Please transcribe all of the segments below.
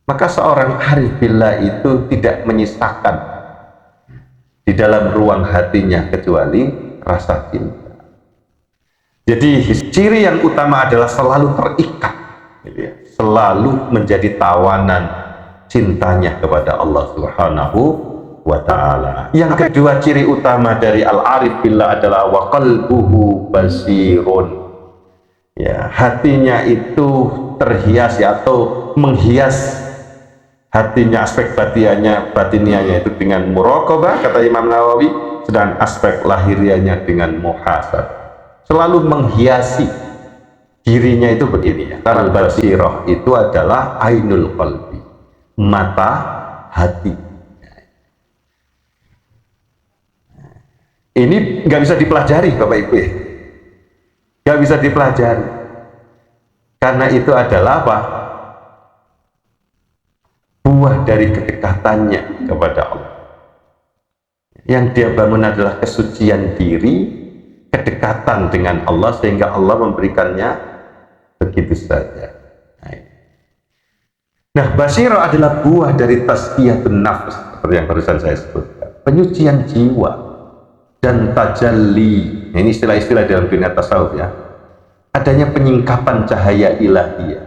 Maka seorang arif billah itu tidak menyisakan di dalam ruang hatinya kecuali rasa cinta. Jadi ciri yang utama adalah selalu terikat, gitu ya, selalu menjadi tawanan cintanya kepada Allah Subhanahu wa ta'ala. Yang kedua, ciri utama dari al-arif billah adalah wa qalbuhu basirun. Ya, hatinya itu terhias ya, atau menghias hatinya, aspek batinianya itu dengan muraqabah, kata Imam Nawawi, sedang aspek lahirianya dengan muhasabah. Selalu menghiasi dirinya itu begini ya. Karena basirah itu adalah ainul qalbi, mata hati. Ini nggak bisa dipelajari Bapak Ibu ya, nggak bisa dipelajari, karena itu adalah apa? Buah dari kedekatannya kepada Allah. Yang dia bangun adalah kesucian diri, kedekatan dengan Allah, sehingga Allah memberikannya begitu saja. Nah, basirah adalah buah dari tazkiyatun nafs, seperti yang barusan saya sebutkan, penyucian jiwa dan tajalli. Ini istilah-istilah dalam dunia tasawuf ya, adanya penyingkapan cahaya ilahiyah,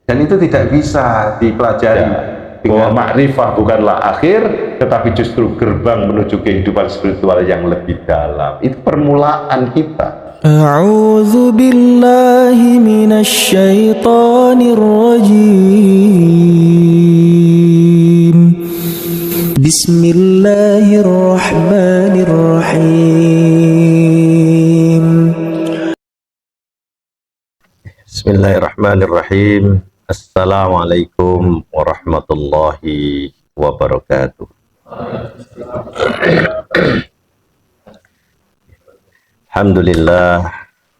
dan itu tidak bisa dipelajari ya, bahwa makrifah bukanlah akhir, tetapi justru gerbang menuju kehidupan spiritual yang lebih dalam. Itu permulaan kita. A'udzu billahi minasy syaithanir rajim. Bismillahirrahmanirrahim. Bismillahirrahmanirrahim. Assalamualaikum warahmatullahi wabarakatuh. Alhamdulillah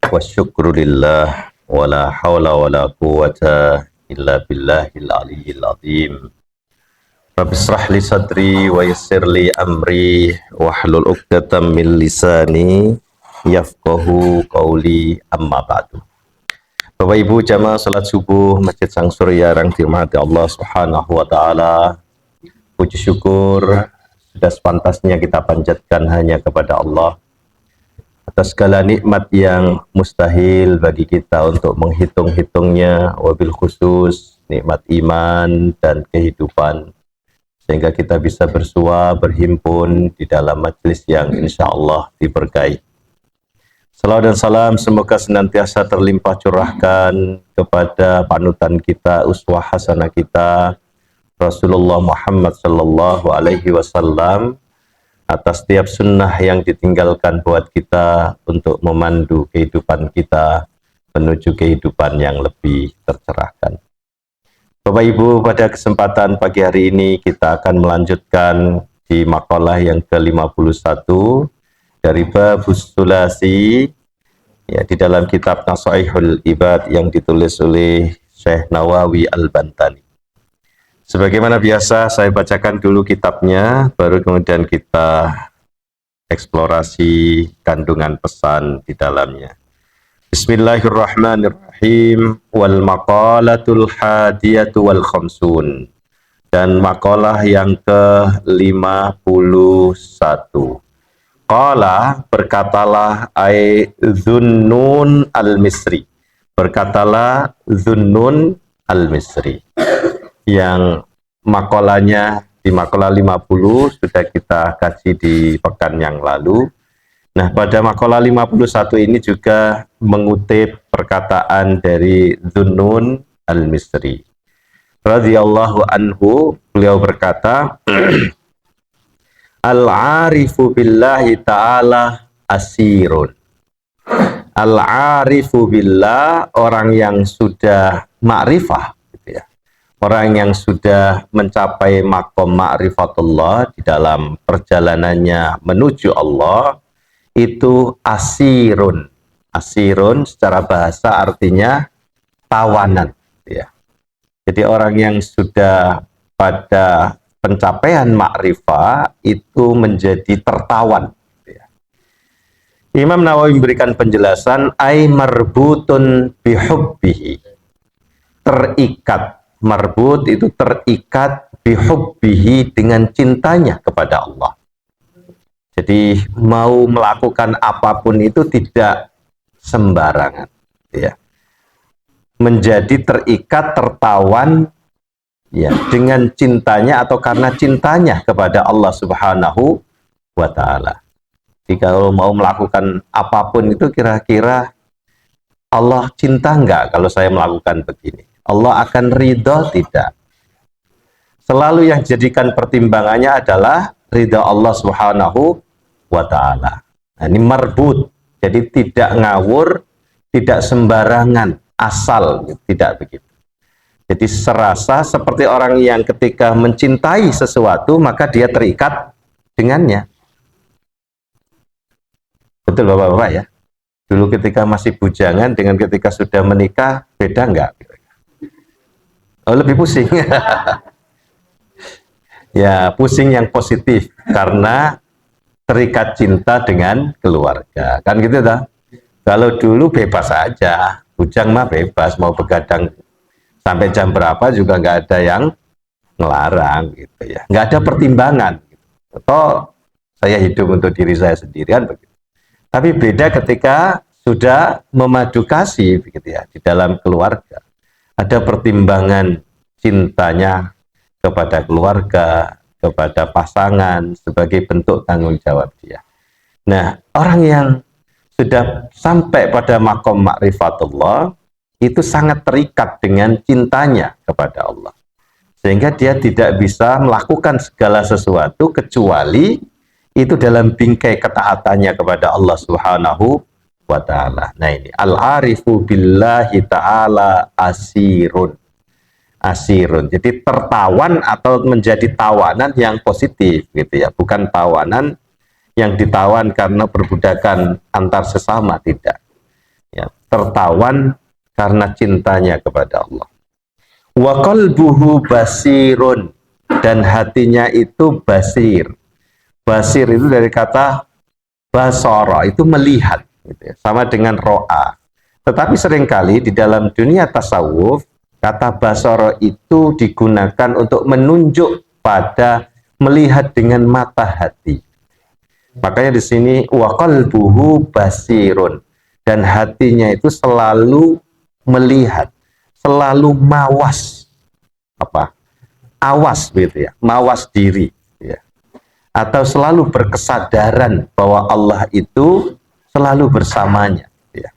wa syukrulillah wa la hawla wa la quwata illa billahil aliyyil azim. Rabbi israh li sadri wa yassir li amri wahlul 'uqdatam min lisani yafqahu qawli, amma ba'du. Bapak Ibu jamaah salat subuh Masjid Sang Surya yang dirahmati Allah Subhanahu wa taala, puji syukur sudah sepantasnya kita panjatkan hanya kepada Allah atas segala nikmat yang mustahil bagi kita untuk menghitung-hitungnya, wabil khusus nikmat iman dan kehidupan, sehingga kita bisa bersua, berhimpun di dalam majelis yang insya Allah diberkahi. Salawat dan salam semoga senantiasa terlimpah curahkan kepada panutan kita, uswah hasanah kita, Rasulullah Muhammad sallallahu alaihi wasallam, atas setiap sunnah yang ditinggalkan buat kita untuk memandu kehidupan kita menuju kehidupan yang lebih tercerahkan. Bapak Ibu, pada kesempatan pagi hari ini kita akan melanjutkan di makalah yang ke-51 dari bab sulasi ya, di dalam kitab Nasaihul Ibad yang ditulis oleh Syekh Nawawi Al-Bantani. Sebagaimana biasa, saya bacakan dulu kitabnya, baru kemudian kita eksplorasi kandungan pesan di dalamnya. Bismillahirrahmanirrahim. Wal maqalatul hadiyatu wal khamsun. Dan makalah yang ke-51. Qala, berkatalah Dhunnun al-Misri. Berkatalah Dhunnun al-Misri. Yang makalahnya di makalah 50 sudah kita kaji di pekan yang lalu. Nah, pada makalah 51 ini juga mengutip perkataan dari Dhunnun al-Misri radhiyallahu anhu. Beliau berkata, al-arifu billahi ta'ala asirun. Al-arifu billah, orang yang sudah ma'rifah, orang yang sudah mencapai makom ma'rifatullah di dalam perjalanannya menuju Allah, itu asirun. Asirun secara bahasa artinya tawanan ya. Jadi orang yang sudah pada pencapaian ma'rifah itu menjadi tertawan ya. Imam Nawawi memberikan penjelasan ai marbutun bihubbihi, terikat marbut itu terikat bihubbihi dengan cintanya kepada Allah. Jadi mau melakukan apapun itu tidak sembarangan, ya. Menjadi terikat, tertawan, ya, dengan cintanya atau karena cintanya kepada Allah Subhanahu wa Ta'ala. Jadi kalau mau melakukan apapun itu kira-kira Allah cinta enggak kalau saya melakukan begini? Allah akan ridho tidak? Selalu yang jadikan pertimbangannya adalah ridho Allah Subhanahu wa Ta'ala. Nah, ini marbut, jadi tidak ngawur, tidak sembarangan, asal, tidak begitu. Jadi serasa seperti orang yang ketika mencintai sesuatu maka dia terikat dengannya. Betul Bapak-bapak ya? Dulu ketika masih bujangan dengan ketika sudah menikah beda enggak? Oh, lebih pusing. Ya, pusing yang positif karena terikat cinta dengan keluarga. Kan gitu dah. Kalau dulu bebas aja, bujang mah bebas, mau begadang sampai jam berapa juga nggak ada yang ngelarang gitu ya, nggak ada pertimbangan. Atau saya hidup untuk diri saya sendirian begitu. Tapi beda ketika sudah memadu kasih begitu ya, di dalam keluarga. Ada pertimbangan cintanya kepada keluarga, kepada pasangan sebagai bentuk tanggung jawab dia. Nah, orang yang sudah sampai pada makom ma'rifatullah itu sangat terikat dengan cintanya kepada Allah, sehingga dia tidak bisa melakukan segala sesuatu kecuali itu dalam bingkai ketaatannya kepada Allah Subhanahu wa Ta'ala. Nah ini al-arifu billahi ta'ala asirun, jadi tertawan atau menjadi tawanan yang positif gitu ya, bukan tawanan yang ditawan karena perbudakan antar sesama, tidak ya, tertawan karena cintanya kepada Allah. Wa qalbuhu basirun, dan hatinya itu basir. Basir itu dari kata basara, itu melihat gitu ya, sama dengan ro'a. Tetapi seringkali di dalam dunia tasawuf kata basara itu digunakan untuk menunjuk pada melihat dengan mata hati. Makanya di sini wa qalbuhu basirun, dan hatinya itu selalu melihat, selalu mawas, awas gitu ya, mawas diri ya. Atau selalu berkesadaran bahwa Allah itu selalu bersamanya ya.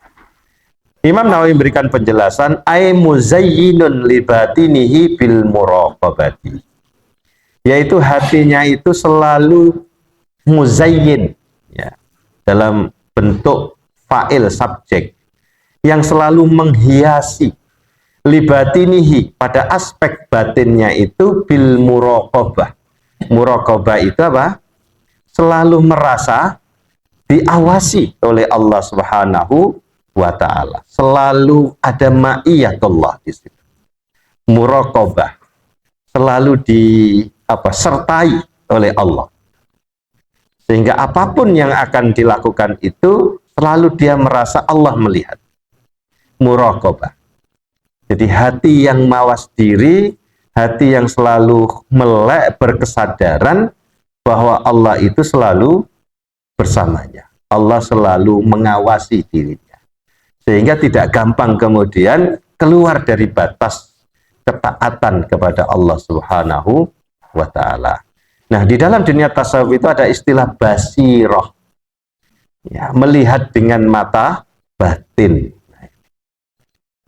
Imam Nawawi memberikan penjelasan ay muzayyinun li batinihi bil muraqabati, yaitu hatinya itu selalu muzayyin ya, dalam bentuk fa'il subjek yang selalu menghiasi libatinihi pada aspek batinnya itu bil muraqabah. Muraqabah itu apa? Selalu merasa diawasi oleh Allah Subhanahu wa Ta'ala. Selalu ada ma'iyatullah di situ. Muraqabah selalu sertai oleh Allah. Sehingga apapun yang akan dilakukan itu selalu dia merasa Allah melihat. Muraqabah. Jadi hati yang mawas diri, hati yang selalu melek, berkesadaran bahwa Allah itu selalu bersamanya. Allah selalu mengawasi dirinya. Sehingga tidak gampang kemudian keluar dari batas ketaatan kepada Allah Subhanahu wa Ta'ala. Nah, di dalam dunia tasawuf itu ada istilah basirah, ya, melihat dengan mata batin.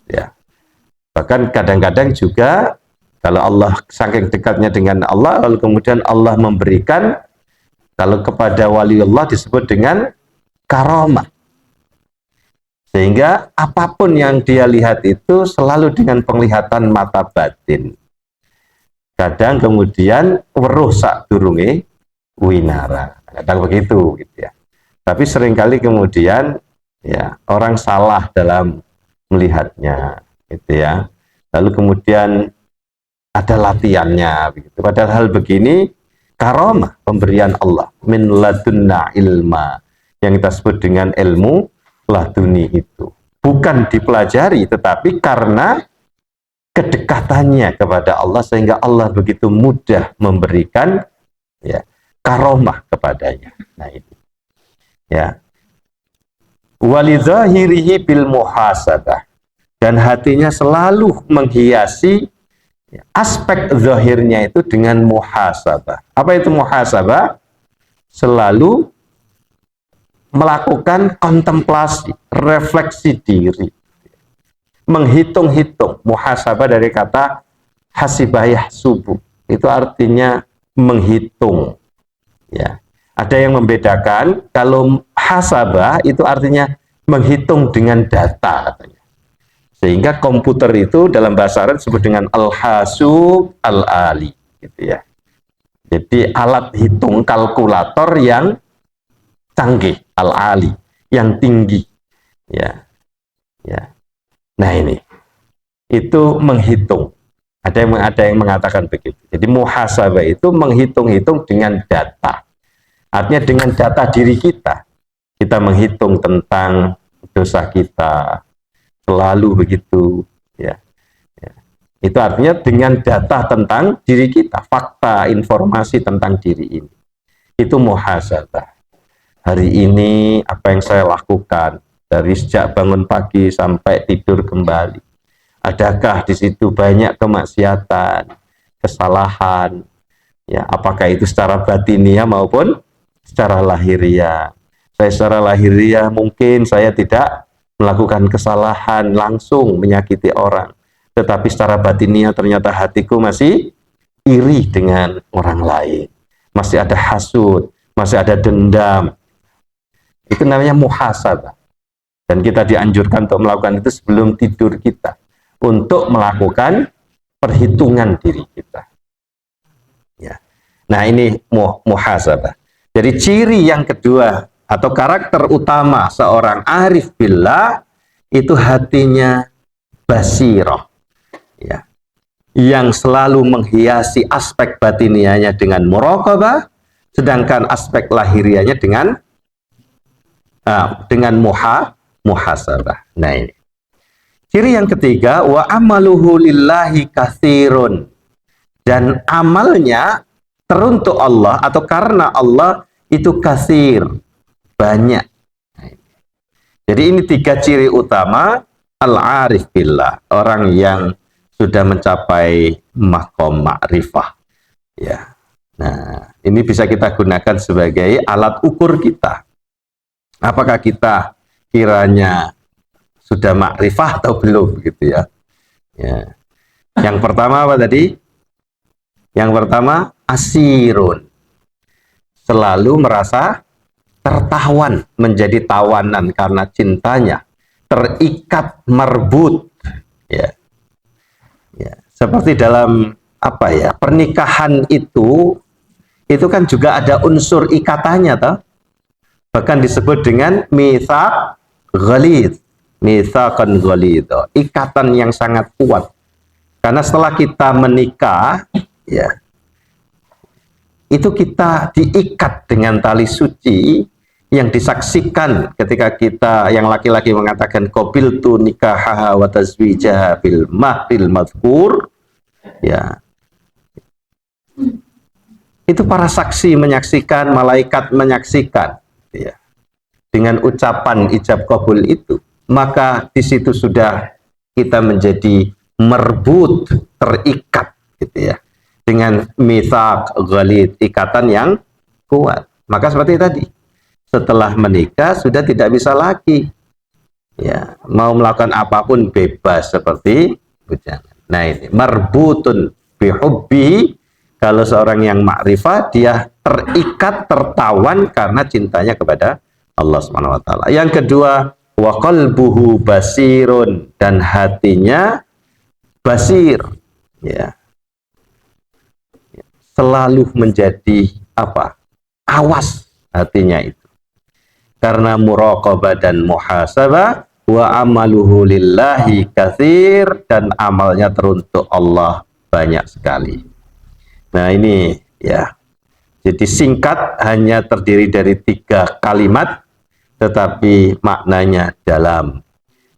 Ya, bahkan kadang-kadang juga kalau Allah saking dekatnya dengan Allah, lalu kemudian Allah memberikan, kalau kepada waliullah disebut dengan karamah, sehingga apapun yang dia lihat itu selalu dengan penglihatan mata batin. Kadang kemudian weruh sak durunge winara, kadang begitu gitu ya. Tapi seringkali kemudian ya orang salah dalam melihatnya gitu ya. Lalu kemudian ada latihannya begitu. Padahal hal begini karamah, pemberian Allah min ladunna ilma, yang kita sebut dengan ilmu laduni itu. Bukan dipelajari, tetapi karena kedekatannya kepada Allah sehingga Allah begitu mudah memberikan ya karomah kepadanya. Nah ini ya. Walidhahirihi bil muhasabah, dan hatinya selalu menghiasi aspek zahirnya itu dengan muhasabah. Apa itu muhasabah? Selalu melakukan kontemplasi, refleksi diri, menghitung-hitung. Muhasabah dari kata hasibah subuh, itu artinya menghitung. Ya, ada yang membedakan, kalau hasabah itu artinya menghitung dengan data katanya. Sehingga komputer itu dalam bahasa Arab disebut dengan al-hasub al-ali, gitu ya. Jadi alat hitung kalkulator yang canggih, al-ali, yang tinggi, ya. Ya. Nah ini, itu menghitung. Ada yang mengatakan begitu. Jadi muhasabah itu menghitung-hitung dengan data. Artinya dengan data diri kita menghitung tentang dosa kita, selalu begitu, ya. Ya. Itu artinya dengan data tentang diri kita, fakta, informasi tentang diri ini. Itu muhasabah. Hari ini apa yang saya lakukan dari sejak bangun pagi sampai tidur kembali? Adakah di situ banyak kemaksiatan, kesalahan? Ya, apakah itu secara batiniah maupun secara lahiriah? Saya secara lahiriah mungkin saya tidak melakukan kesalahan langsung menyakiti orang, tetapi secara batiniah ternyata hatiku masih iri dengan orang lain, masih ada hasud, masih ada dendam. Itu namanya muhasabah. Dan kita dianjurkan untuk melakukan itu sebelum tidur kita, untuk melakukan perhitungan diri kita. Ya. Nah ini muhasabah. Jadi ciri yang kedua atau karakter utama seorang arif billah itu hatinya basirah, ya, yang selalu menghiasi aspek batinianya dengan muraqabah, sedangkan aspek lahirianya dengan muhasabah. Nah ini ciri yang ketiga, wa amaluhu lillahi katsirun, dan amalnya teruntuk Allah atau karena Allah itu katsir, banyak. Jadi ini tiga ciri utama al-arif billah, orang yang sudah mencapai maqam ma'rifah, ya. Nah ini bisa kita gunakan sebagai alat ukur kita, apakah kita kiranya sudah makrifah atau belum, gitu ya. Ya. Yang pertama apa tadi? Yang pertama asirun, selalu merasa tertawan, menjadi tawanan karena cintanya, terikat, merbut, ya. Ya. Seperti dalam apa ya, pernikahan itu kan juga ada unsur ikatannya, toh. Bahkan disebut dengan mitsaq ghalidz, mitsaqan ghalidz, ikatan yang sangat kuat. Karena setelah kita menikah, ya, itu kita diikat dengan tali suci yang disaksikan ketika kita, yang laki-laki mengatakan qabiltu nikahaha wa tazwijaha bil mahril madhkur, ya. Itu para saksi menyaksikan, malaikat menyaksikan, ya. Dengan ucapan ijab qabul itu, maka di situ sudah kita menjadi merbut, terikat, gitu ya, dengan mitsaq ghalidz, ikatan yang kuat. Maka seperti tadi, setelah menikah sudah tidak bisa lagi, ya, mau melakukan apapun bebas seperti bujangan. Nah ini marbutun bihubbi, kalau seorang yang makrifah dia terikat, tertawan karena cintanya kepada Allah Subhanahu wa taala. Yang kedua, wa qalbuhu basirun, dan hatinya basir, ya. Selalu menjadi apa? Awas hatinya itu. Karena muraqabah dan muhasabah, wa amaluhu lillahi katsir, dan amalnya teruntuk Allah banyak sekali. Nah ini ya, jadi singkat, hanya terdiri dari 3 kalimat, tetapi maknanya dalam.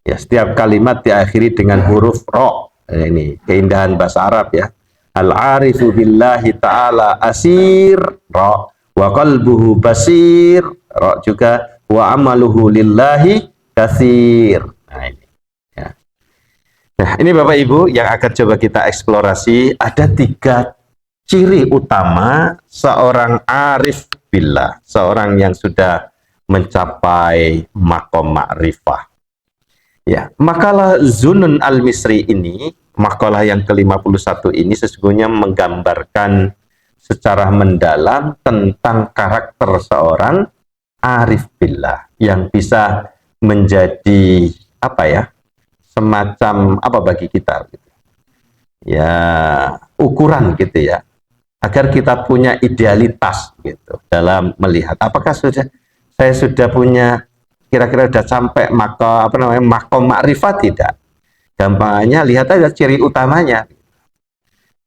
Ya, setiap kalimat diakhiri dengan huruf ro, Ini keindahan bahasa Arab ya. Al-arifu billahi ta'ala asir ra, wa qalbuhu basir ra juga, wa amaluhu lillahi katsir. Nah ini ya. Nah ini Bapak Ibu yang akan coba kita eksplorasi. Ada 3 ciri utama seorang arif billah, seorang yang sudah mencapai maqam ma'rifah. Ya, makalah Zunnun al-Misri ini, makalah yang ke-51 ini sesungguhnya menggambarkan secara mendalam tentang karakter seorang arif billah yang bisa menjadi apa ya? Semacam apa bagi kita gitu. Ya, ukuran gitu ya. Agar kita punya idealitas gitu dalam melihat apakah saya sudah punya, kira-kira sudah sampai makom makrifat tidak. Gampangnya lihat aja ciri utamanya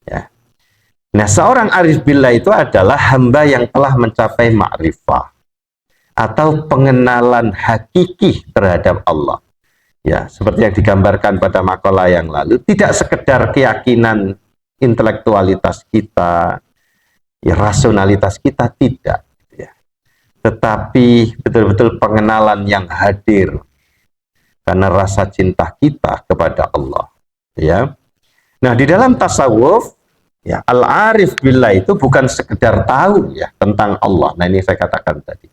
ya. Nah seorang arif billah itu adalah hamba yang telah mencapai makrifah atau pengenalan hakiki terhadap Allah ya, seperti yang digambarkan pada makalah yang lalu. Tidak sekedar keyakinan intelektualitas kita ya, rasionalitas kita, tidak ya. Tetapi betul-betul pengenalan yang hadir karena rasa cinta kita kepada Allah ya. Nah di dalam tasawuf ya, al-arif billah itu bukan sekedar tahu ya tentang Allah. Nah ini saya katakan tadi,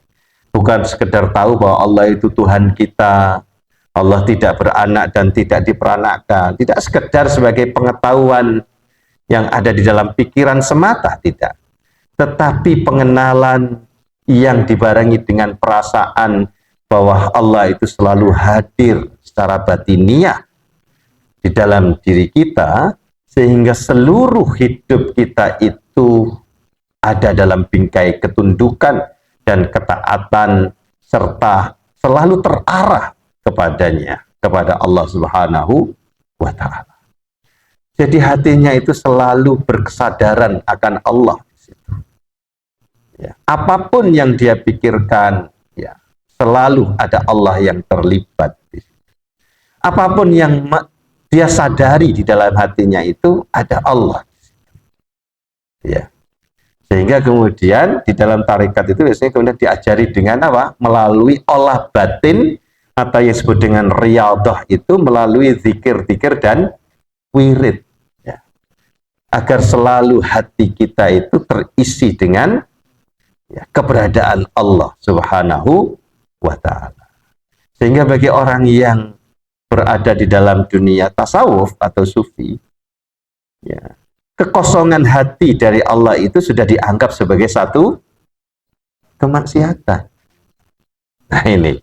bukan sekedar tahu bahwa Allah itu Tuhan kita, Allah tidak beranak dan tidak diperanakkan, tidak sekedar sebagai pengetahuan yang ada di dalam pikiran semata, tidak, tetapi pengenalan yang dibarengi dengan perasaan bahwa Allah itu selalu hadir secara batiniah di dalam diri kita, sehingga seluruh hidup kita itu ada dalam bingkai ketundukan dan ketaatan serta selalu terarah kepadanya, kepada Allah Subhanahu wa Ta'ala. Jadi hatinya itu selalu berkesadaran akan Allah. Ya, apapun yang dia pikirkan, ya, selalu ada Allah yang terlibat di situ. Apapun yang dia sadari di dalam hatinya itu ada Allah. Ya. Sehingga kemudian di dalam tarekat itu biasanya kemudian diajari dengan apa? Melalui olah batin atau yang disebut dengan riyadhah, itu melalui zikir-zikir dan wirid. Ya. Agar selalu hati kita itu terisi dengan ya, keberadaan Allah Subhanahu wa Ta'ala. Sehingga bagi orang yang berada di dalam dunia tasawuf atau sufi, ya, kekosongan hati dari Allah itu sudah dianggap sebagai satu kemaksiatan. Nah ini,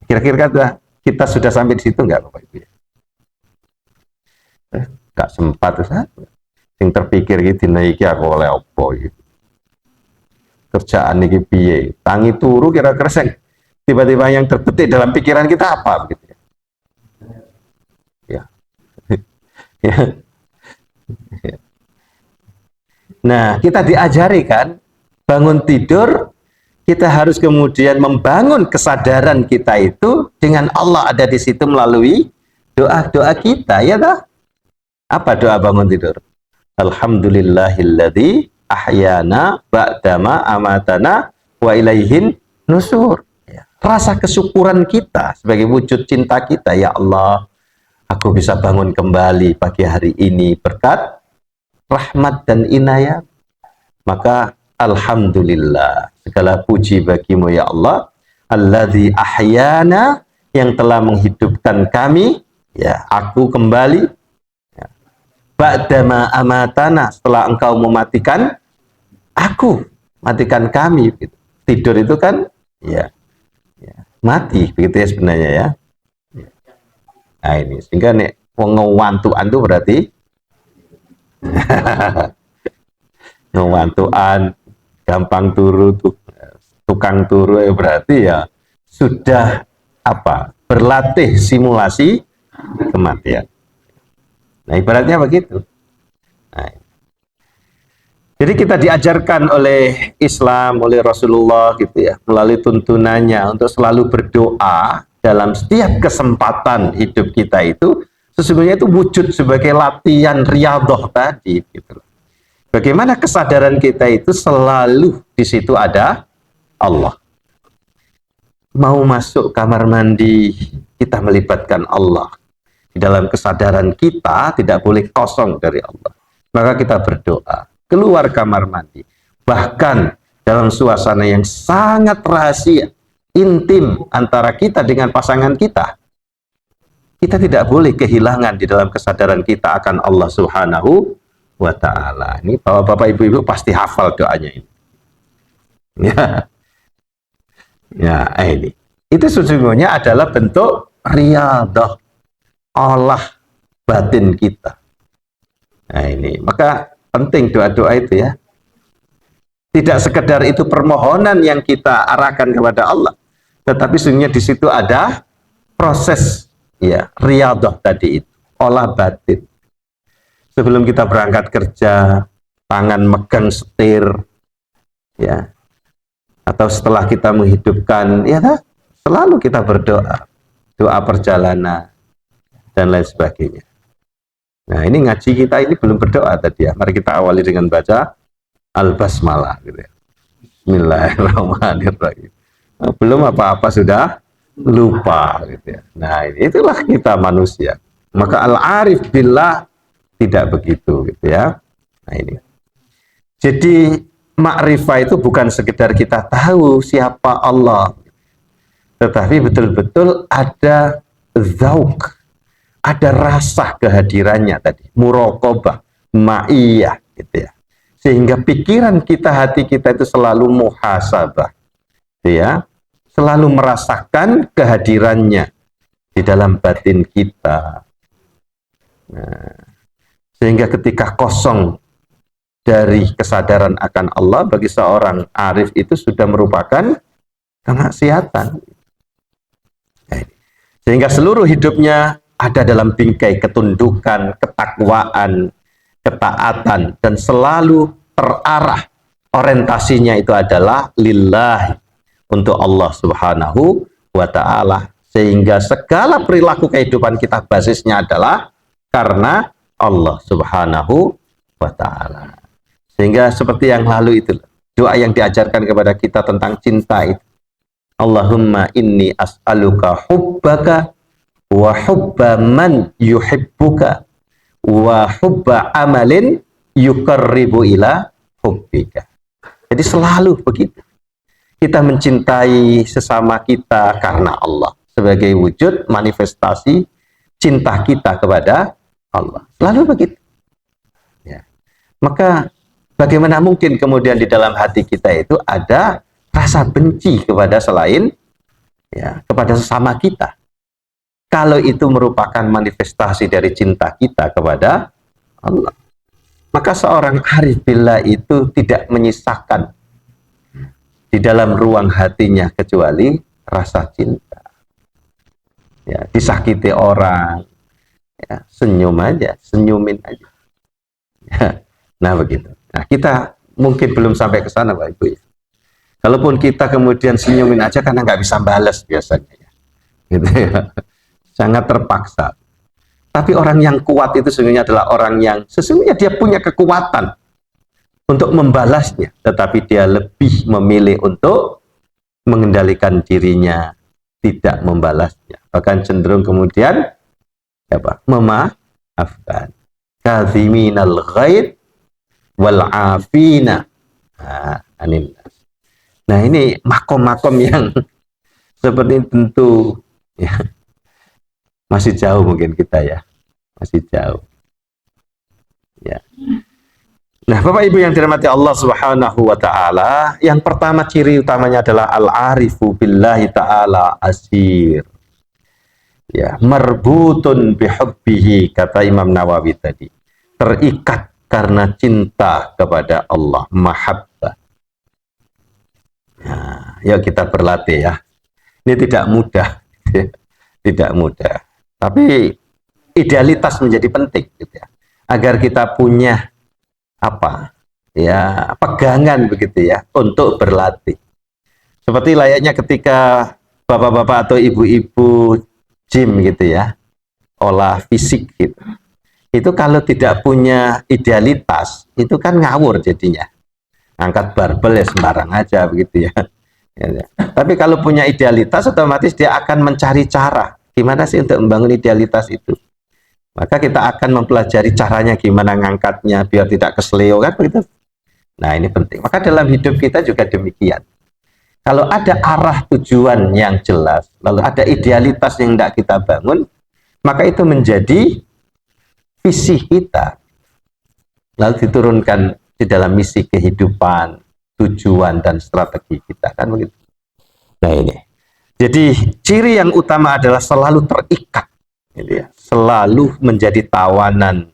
kira-kira kita sudah sampai di situ nggak Bapak Ibu? Nggak sempat, yang terpikir gitu, nah iki aku oleh opo gitu. Kerjaan ini piye, tangi turu kira-kira tiba-tiba yang terbetik dalam pikiran kita apa gitu ya. Ya. Nah kita diajari kan, bangun tidur kita harus kemudian membangun kesadaran kita itu dengan Allah ada di situ melalui doa-doa kita, ya dah. Apa doa bangun tidur? Alhamdulillahilladzi ahyana ba'dama amatana wa ilaihin nusur. Ya. Rasa kesyukuran kita sebagai wujud cinta kita, ya Allah, aku bisa bangun kembali pagi hari ini berkat rahmat dan inayat. Maka alhamdulillah, segala puji bagimu ya Allah, alladzi ahyana, yang telah menghidupkan kami, ya, aku kembali, ya, ba'dama amatana, setelah engkau mematikan aku, matikan kami gitu. Tidur itu kan ya, ya mati begitu ya sebenarnya ya. Nah ini sehingga nek wong ngewantuan itu berarti ngewantuan, gampang turu tuh, tukang turu ya, berarti ya sudah apa, berlatih simulasi kematian. Nah ibaratnya begitu. Nah, jadi kita diajarkan oleh Islam, oleh Rasulullah gitu ya, melalui tuntunannya untuk selalu berdoa dalam setiap kesempatan hidup kita itu, sesungguhnya itu wujud sebagai latihan riyadhah tadi gitu. Bagaimana kesadaran kita itu selalu di situ ada Allah. Mau masuk kamar mandi, kita melibatkan Allah. Di dalam kesadaran kita tidak boleh kosong dari Allah. Maka kita berdoa, keluar kamar mandi. Bahkan dalam suasana yang sangat rahasia, intim antara kita dengan pasangan kita. Kita tidak boleh kehilangan di dalam kesadaran kita akan Allah Subhanahu wa ta'ala. Ini bapak-bapak, ibu-ibu pasti hafal doanya ini. Ya, ini. Itu sesungguhnya adalah bentuk riyadhah, olah batin kita. Nah ini, maka penting doa-doa itu ya. Tidak sekedar itu permohonan yang kita arahkan kepada Allah, tetapi sesungguhnya di situ ada proses ya riyadhah tadi itu, olah batin. Sebelum kita berangkat kerja, tangan megang setir, ya, atau setelah kita menghidupkan, ya, selalu kita berdoa, doa perjalanan dan lain sebagainya. Nah, ini ngaji kita ini belum berdoa tadi ya. Mari kita awali dengan baca Al-Basmalah gitu ya. Bismillahirrahmanirrahim. Nah, belum apa-apa sudah lupa gitu ya. Nah, itulah kita manusia. Maka al-arif billah tidak begitu gitu ya. Nah, ini. Jadi makrifah itu bukan sekedar kita tahu siapa Allah, tetapi betul-betul ada zauk, ada rasa kehadirannya tadi, muraqabah, ma'iyah gitu ya. Sehingga pikiran kita, hati kita itu selalu muhasabah, gitu ya. Selalu merasakan kehadirannya di dalam batin kita. Nah, sehingga ketika kosong dari kesadaran akan Allah, bagi seorang arif itu sudah merupakan kemaksiatan. Sehingga seluruh hidupnya ada dalam bingkai ketundukan, ketakwaan, ketaatan, dan selalu terarah orientasinya itu adalah lillahi, untuk Allah Subhanahu wa ta'ala. Sehingga segala perilaku kehidupan kita basisnya adalah karena Allah Subhanahu wa ta'ala. Sehingga seperti yang lalu itu, doa yang diajarkan kepada kita tentang cinta itu, Allahumma inni as'aluka hubbaka wa hubba man yuhibbuka wa hubba amalin yuqarribu ila hubbika. Jadi selalu begitu. Kita mencintai sesama kita karena Allah, sebagai wujud manifestasi cinta kita kepada Allah. Selalu begitu. Ya. Maka bagaimana mungkin kemudian di dalam hati kita itu ada rasa benci kepada selain, ya, kepada sesama kita, kalau itu merupakan manifestasi dari cinta kita kepada Allah? Maka seorang arif billah itu tidak menyisakan di dalam ruang hatinya kecuali rasa cinta. Ya, disakiti orang, ya, senyum aja, senyumin aja. Ya, nah begitu. Nah, kita mungkin belum sampai ke sana, Pak Ibu. Kalaupun kita kemudian senyumin aja karena nggak bisa balas biasanya, ya. Gitu ya. Sangat terpaksa. Tapi orang yang kuat itu sesungguhnya adalah orang yang sesungguhnya dia punya kekuatan untuk membalasnya, tetapi dia lebih memilih untuk mengendalikan dirinya, tidak membalasnya. Bahkan cenderung kemudian apa? Memaafkan. Kadziminal ghaid wal afina. Nah, ini makom-makom yang seperti tentu ya, masih jauh mungkin kita ya, masih jauh. Ya. Nah, Bapak Ibu yang dirahmati Allah Subhanahu wa ta'ala, yang pertama ciri utamanya adalah al-arifu billahi ta'ala asir. Ya, marbutun bihubbihi, kata Imam Nawawi tadi. Terikat karena cinta kepada Allah, mahabbah. Nah, yuk kita berlatih ya. Ini tidak mudah. Tidak mudah. Tapi idealitas menjadi penting gitu ya. Agar kita punya apa? Ya, pegangan begitu ya untuk berlatih. Seperti layaknya ketika bapak-bapak atau ibu-ibu gym gitu ya. olah fisik gitu. Itu kalau tidak punya idealitas, itu kan ngawur jadinya. Angkat barbel ya sembarang aja begitu ya. Ya. Tapi kalau punya idealitas, otomatis dia akan mencari cara. Gimana sih untuk membangun idealitas itu? Maka kita akan mempelajari caranya gimana ngangkatnya biar tidak kesleo kan begitu. Nah ini penting. Maka dalam hidup kita juga demikian. Kalau ada arah tujuan yang jelas, lalu ada idealitas yang tidak kita bangun, maka itu menjadi visi kita. Lalu diturunkan di dalam misi kehidupan, tujuan dan strategi kita kan begitu. Nah ini. Jadi ciri yang utama adalah selalu terikat, gitu ya. Selalu menjadi tawanan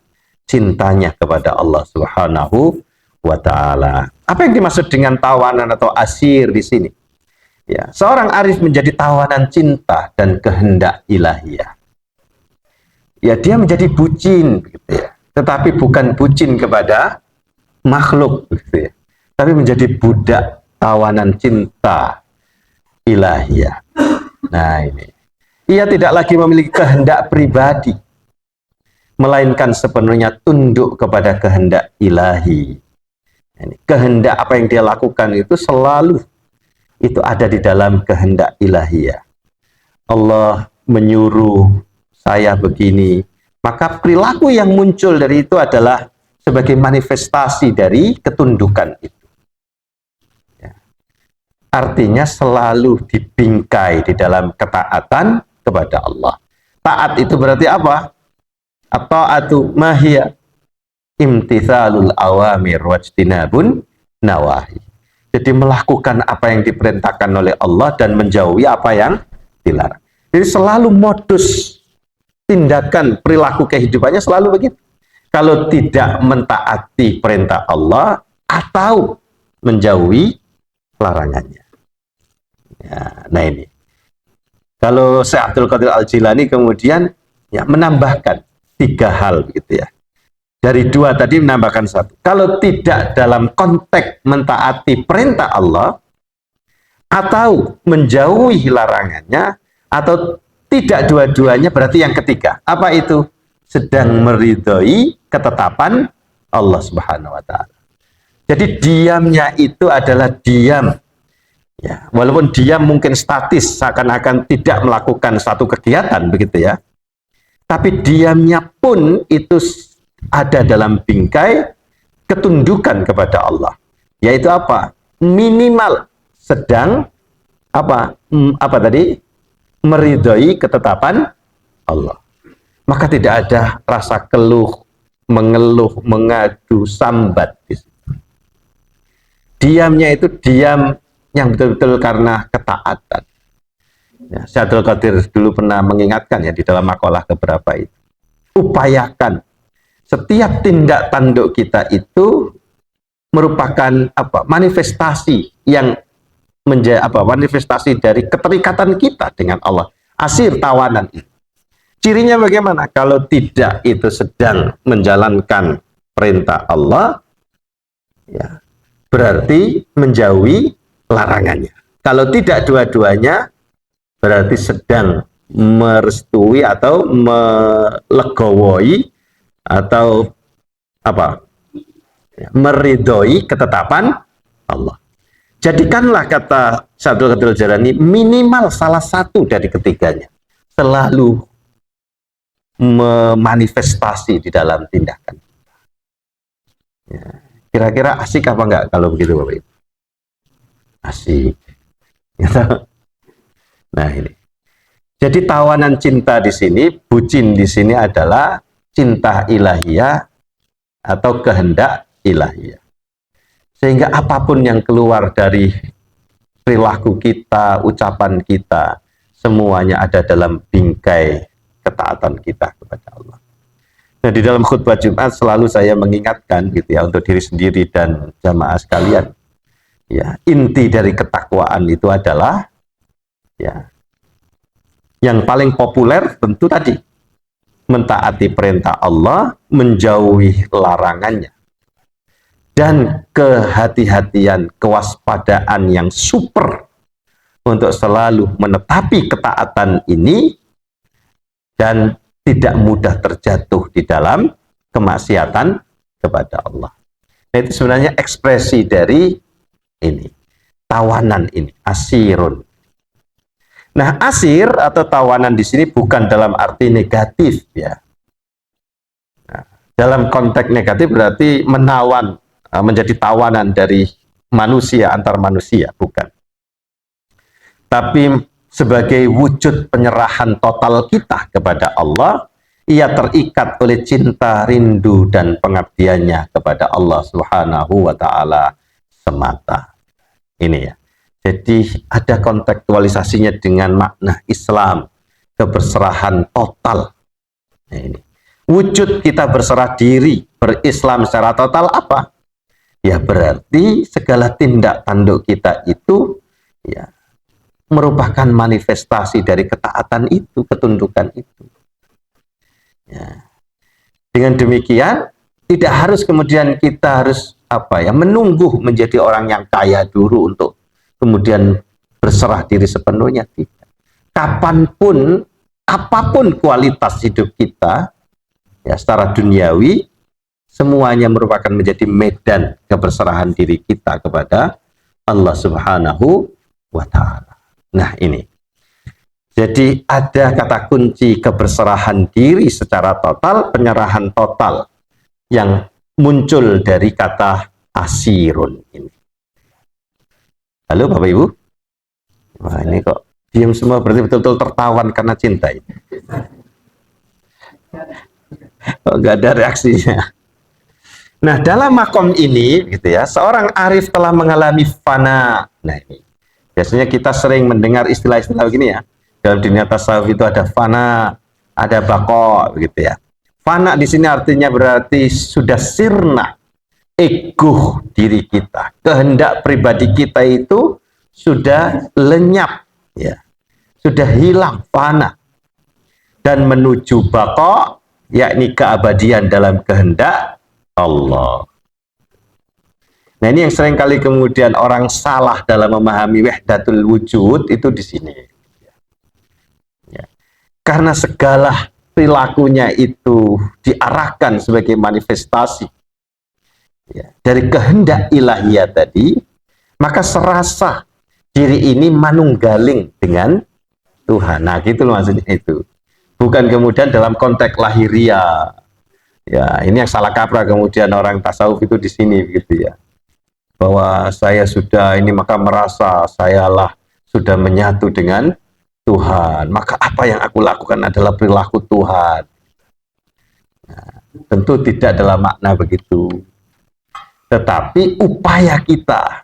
cintanya kepada Allah Subhanahu wa Ta'ala. Apa yang dimaksud dengan tawanan atau asir di sini? Ya, seorang arif menjadi tawanan cinta dan kehendak ilahiyah. Ya, dia menjadi bucin, gitu ya. Tetapi bukan bucin kepada makhluk, gitu ya. Tapi menjadi budak tawanan cinta ilahiyah. Nah ini. Ia tidak lagi memiliki kehendak pribadi, melainkan sepenuhnya tunduk kepada kehendak ilahi. Ini, kehendak apa yang dia lakukan itu selalu itu ada di dalam kehendak ilahiyah. Allah menyuruh saya begini, maka perilaku yang muncul dari itu adalah sebagai manifestasi dari ketundukan itu. Ya. Artinya selalu dibingkai di dalam ketaatan kepada Allah. Taat itu berarti apa? At-ta'atu mahiyya imtithalul awamir wajtinabun nawahi. Jadi melakukan apa yang diperintahkan oleh Allah dan menjauhi apa yang dilarang. Jadi selalu modus tindakan perilaku kehidupannya selalu begitu. Kalau tidak mentaati perintah Allah atau menjauhi larangannya. Ya, nah ini. Kalau Syekh Abdul Qadir Al-Jilani kemudian ya menambahkan 3 hal gitu ya. Dari 2 tadi menambahkan 1. Kalau tidak dalam konteks mentaati perintah Allah atau menjauhi larangannya atau tidak dua-duanya, berarti yang ketiga. Apa itu? Sedang meridhoi ketetapan Allah Subhanahu wa Ta'ala. Jadi diamnya itu adalah diam. Ya, walaupun diam mungkin statis, seakan-akan tidak melakukan satu kegiatan begitu ya. Tapi diamnya pun itu ada dalam bingkai ketundukan kepada Allah. Yaitu apa? Minimal sedang apa tadi? Meridhoi ketetapan Allah. Maka tidak ada rasa keluh, mengeluh, mengadu, sambat. Diamnya itu diam yang betul-betul karena ketaatan. Ya, Syekh Abdul Qadir dulu pernah mengingatkan ya di dalam makalah beberapa itu. Upayakan setiap tindak tanduk kita itu merupakan manifestasi yang manifestasi dari keterikatan kita dengan Allah. Asir tawanan itu. Cirinya bagaimana? Kalau tidak itu sedang menjalankan perintah Allah, ya, berarti menjauhi larangannya. Kalau tidak dua-duanya, berarti sedang merestui atau melegowoi atau meridhoi ketetapan Allah. Jadikanlah, kata Syekh Abdul Qadir Al-Jilani, minimal salah satu dari ketiganya selalu memanifestasi di dalam tindakan. Ya, kira-kira asik apa enggak kalau begitu Bapak Ibu? Asik. Nah ini. Jadi tawanan cinta di sini, bucin di sini adalah cinta ilahiyah atau kehendak ilahiyah. Sehingga apapun yang keluar dari perilaku kita, ucapan kita, semuanya ada dalam bingkai ketaatan kita kepada Allah. Nah, di dalam khutbah Jumat selalu saya mengingatkan gitu ya untuk diri sendiri dan jamaah sekalian. Ya, inti dari ketakwaan itu adalah ya yang paling populer tentu tadi mentaati perintah Allah, menjauhi larangannya. Dan kehati-hatian, kewaspadaan yang super untuk selalu menetapi ketaatan ini dan tidak mudah terjatuh di dalam kemaksiatan kepada Allah. Nah, itu sebenarnya ekspresi dari ini, tawanan ini, asirun. Nah, asir atau tawanan di sini bukan dalam arti negatif ya. Nah, dalam konteks negatif berarti menawan, menjadi tawanan dari manusia antar manusia, bukan. Tapi sebagai wujud penyerahan total kita kepada Allah, ia terikat oleh cinta, rindu, dan pengabdiannya kepada Allah Subhanahu wa Ta'ala semata. Ini ya. Jadi ada kontekstualisasinya dengan makna Islam, keberserahan total. Nah, ini. Wujud kita berserah diri, berislam secara total apa? Ya berarti segala tindak tanduk kita itu ya merupakan manifestasi dari ketaatan itu, ketundukan itu. Ya. Dengan demikian, tidak harus kemudian kita harus menunggu menjadi orang yang kaya dulu untuk kemudian berserah diri sepenuhnya. Tidak. Kapanpun, apapun kualitas hidup kita, ya secara duniawi, semuanya merupakan menjadi medan keberserahan diri kita kepada Allah Subhanahu wa Ta'ala. Nah ini, jadi ada kata kunci keberserahan diri secara total, penyerahan total yang muncul dari kata asirun ini. Halo Bapak Ibu? Wah ini kok diam semua, berarti betul-betul tertawan karena cinta ini. Kok nggak ada reaksinya? Nah dalam makom ini, gitu ya, seorang arif telah mengalami fana. Nah ini. Biasanya kita sering mendengar istilah-istilah begini ya. Dalam dunia tasawuf itu ada fana, ada bako, begitu ya. Fana di sini artinya berarti sudah sirna, ego diri kita, kehendak pribadi kita itu sudah lenyap, ya, sudah hilang, fana, dan menuju bako, yakni keabadian dalam kehendak Allah. Nah ini yang sering kali kemudian orang salah dalam memahami wahdatul wujud itu di sini. Ya. Karena segala perilakunya itu diarahkan sebagai manifestasi ya, dari kehendak ilahiyah tadi, maka serasa diri ini manunggaling dengan Tuhan. Nah gitu loh maksudnya itu. Bukan kemudian dalam konteks lahiriah. Ya ini yang salah kaprah kemudian orang tasawuf itu di sini begitu ya. Bahwa saya sudah ini maka merasa sayalah sudah menyatu dengan Tuhan, maka apa yang aku lakukan adalah perilaku Tuhan. Nah, tentu tidak dalam makna begitu, tetapi upaya kita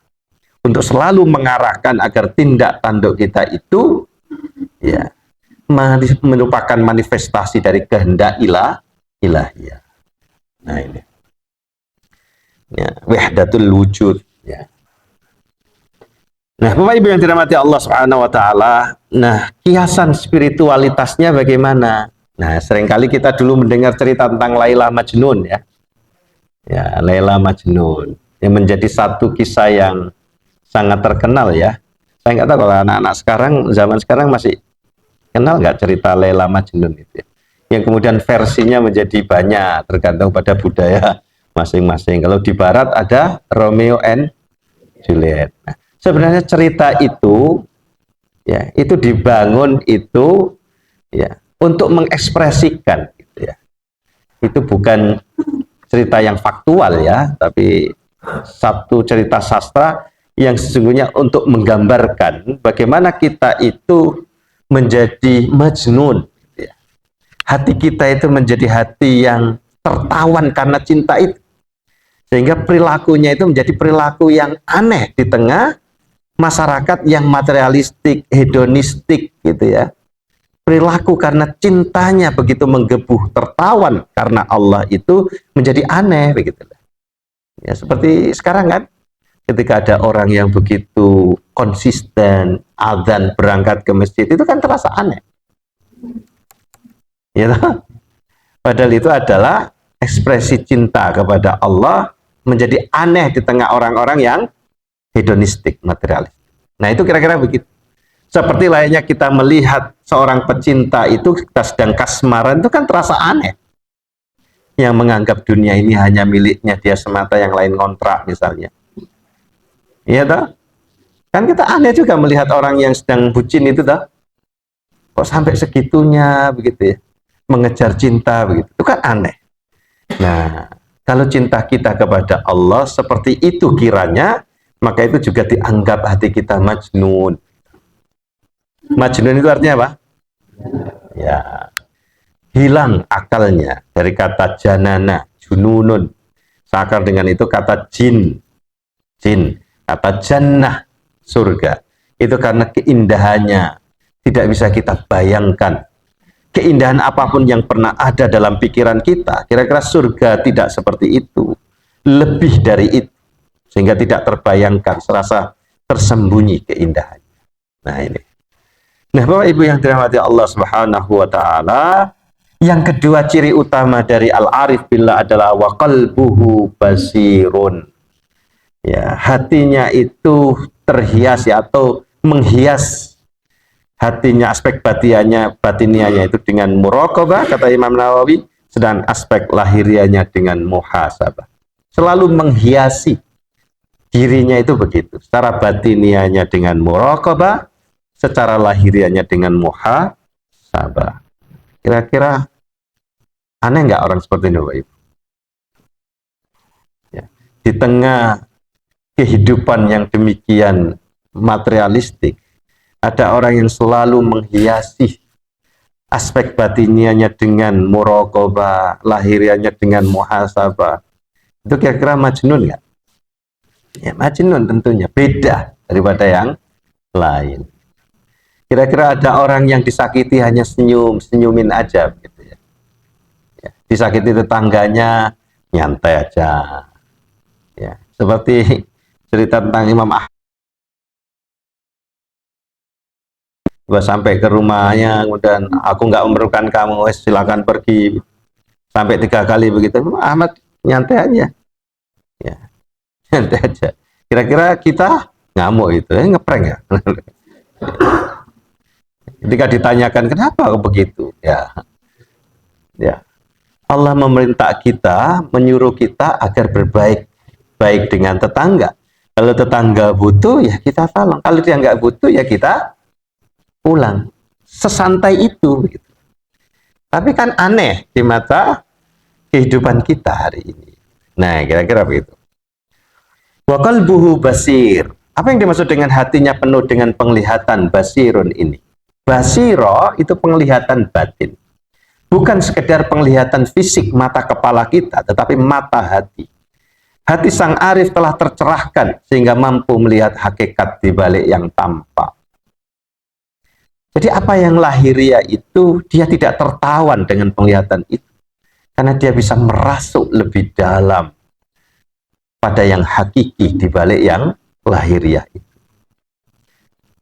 untuk selalu mengarahkan agar tindak tanduk kita itu ya merupakan manifestasi dari kehendak ilahiyah. Nah ini ya, wahdatul wujud ya. Nah Bapak Ibu yang dirahmati Allah Subhanahu wa Ta'ala, nah kiasan spiritualitasnya bagaimana? Nah seringkali kita dulu mendengar cerita tentang Laila Majnun ya, ya Laila Majnun yang menjadi satu kisah yang sangat terkenal ya. Saya nggak tahu kalau anak-anak sekarang, zaman sekarang masih kenal nggak cerita Laila Majnun itu ya? Yang kemudian versinya menjadi banyak tergantung pada budaya masing-masing. Kalau di barat ada Romeo and Juliet. Nah, sebenarnya cerita itu ya, itu dibangun itu ya untuk mengekspresikan gitu ya. Itu bukan cerita yang faktual ya, tapi satu cerita sastra yang sesungguhnya untuk menggambarkan bagaimana kita itu menjadi majnun gitu ya. Hati kita itu menjadi hati yang tertawan karena cinta itu. Sehingga perilakunya itu menjadi perilaku yang aneh di tengah masyarakat yang materialistik, hedonistik gitu ya. Perilaku karena cintanya begitu menggebu, tertawan karena Allah itu menjadi aneh begitu. Ya seperti sekarang kan, ketika ada orang yang begitu konsisten azan berangkat ke masjid itu kan terasa aneh. Ya, padahal itu adalah ekspresi cinta kepada Allah menjadi aneh di tengah orang-orang yang hedonistik, materialis. Nah itu kira-kira begitu. Seperti layaknya kita melihat seorang pecinta itu kita sedang kasmaran, itu kan terasa aneh. Yang menganggap dunia ini hanya miliknya dia semata, yang lain kontrak misalnya. Iya toh? Kan kita aneh juga melihat orang yang sedang bucin itu toh. Kok sampai segitunya begitu ya? Mengejar cinta begitu. Itu kan aneh. Nah, kalau cinta kita kepada Allah seperti itu kiranya, maka itu juga dianggap hati kita majnun. Majnun itu artinya apa? Ya, hilang akalnya. Dari kata janana, jununun. Seakar dengan itu kata jin. Jin. Kata jannah, surga. Itu karena keindahannya tidak bisa kita bayangkan. Keindahan apapun yang pernah ada dalam pikiran kita, kira-kira surga tidak seperti itu. Lebih dari itu. Sehingga tidak terbayangkan, serasa tersembunyi keindahannya. Nah ini. Nah, Bapak Ibu yang dirahmati Allah Subhanahu wa taala, yang kedua ciri utama dari al-arif billah adalah wa qalbuhu basirun. Ya, hatinya itu terhias ya, atau menghias hatinya, aspek batinianya itu dengan muraqabah kata Imam Nawawi, sedang aspek lahirianya dengan muhasabah. Selalu menghiasi dirinya itu begitu, secara batinianya dengan muraqabah, secara lahirianya dengan muhasabah. Kira-kira aneh nggak orang seperti ini, Bapak Ibu? Ya. Di tengah kehidupan yang demikian materialistik, ada orang yang selalu menghiasi aspek batinianya dengan muraqabah, lahirianya dengan muhasabah. Itu kira-kira majnun nggak? Ya, majnun tentunya, beda daripada yang lain. Kira-kira ada orang yang disakiti hanya senyumin aja gitu ya. Ya, disakiti tetangganya nyantai aja. Ya, seperti cerita tentang Imam Ahmad. Sampai ke rumahnya, kemudian aku nggak memerlukan kamu, silakan pergi. Sampai 3 kali begitu, Ahmad nyantai aja. Ya, nyantai aja. Kira-kira kita ngamuk itu, ngeprank ya. Ketika ditanyakan kenapa begitu, ya, Allah memerintah kita, menyuruh kita agar baik dengan tetangga. Kalau tetangga butuh, ya kita tolong. Kalau dia nggak butuh, ya kita pulang. Sesantai itu. Gitu. Tapi kan aneh di mata kehidupan kita hari ini. Nah, kira-kira begitu. Wa qalbuhu basir. Apa yang dimaksud dengan hatinya penuh dengan penglihatan basirun ini? Basiro itu penglihatan batin. Bukan sekedar penglihatan fisik mata kepala kita, tetapi mata hati. Hati sang arif telah tercerahkan sehingga mampu melihat hakikat di balik yang tampak. Jadi apa yang lahiriah itu, dia tidak tertawan dengan penglihatan itu. Karena dia bisa merasuk lebih dalam pada yang hakiki di balik yang lahiriah itu.